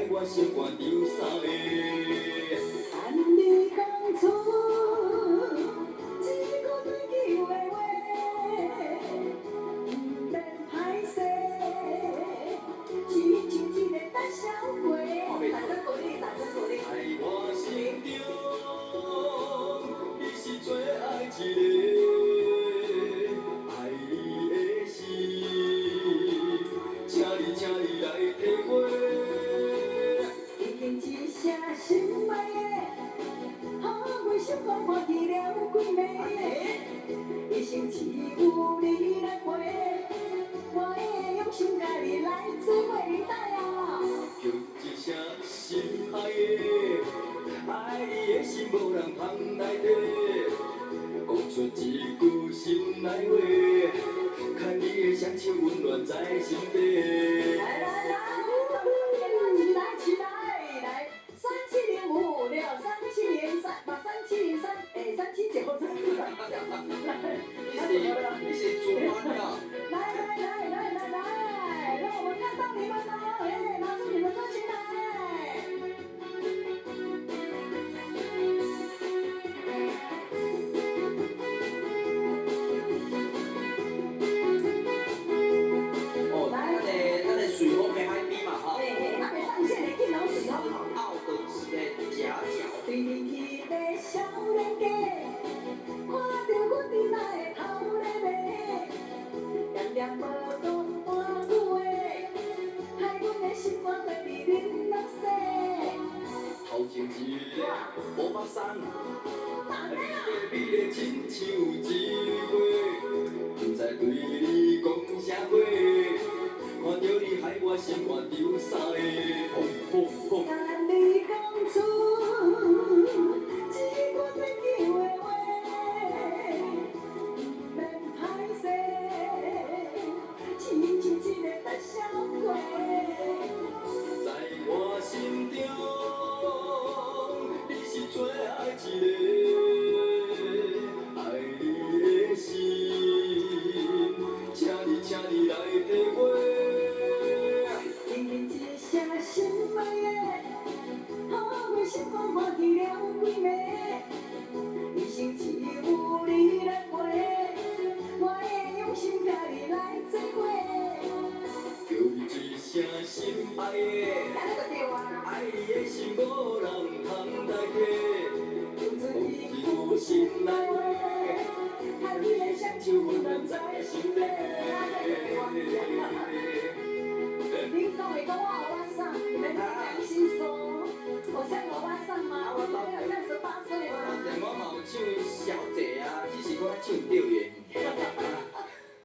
我心肝流三个。按你讲出一个对句话话，不免歹势，亲像一个胆小鬼。掌声鼓励，掌声鼓励。在我心中，你是最爱一个，爱你的心，请你来体会。已经一声心爱的，我心肝看去了几暝，一生只有你来陪，我会用心甲你来做伙带啊。叫一声心爱的，爱你的心无人通代替，讲出一句心内话，看你的双手温暖在心底。来来来，起来起来，来3705637033，把3703，哎3793，你是主管的。来，让我们看到你们了，哎，拿出你们热情来。哦，咱的水风的海边嘛，吼。还没上线的镜头水哦。凹的一个夹角。对你迄个少年家，看着阮伫那的头咧咧，念念无讲半句话，害阮的心肝会伫恁落雪。头前一个乌巴桑，你的美丽亲像一花，不知对你讲啥话，看着你害我心肝流三个。但你讲出一句对句话话，不免歹势，亲像一个胆小鬼。在我心中，你是最爱一个，爱你的心，请你来体会。听一声心爱的，我心肝看去了几暝，一生只有你来陪，我会用心甲你来做伙。叫一声心爱的，爱你的心无人通代替，讲一句心内话，看你的双手温暖在心底。你讲会讲我后晚上，没良心说，我像后晚上吗？我没有像18岁吗？我嘛有唱小姐啊，只是我唱对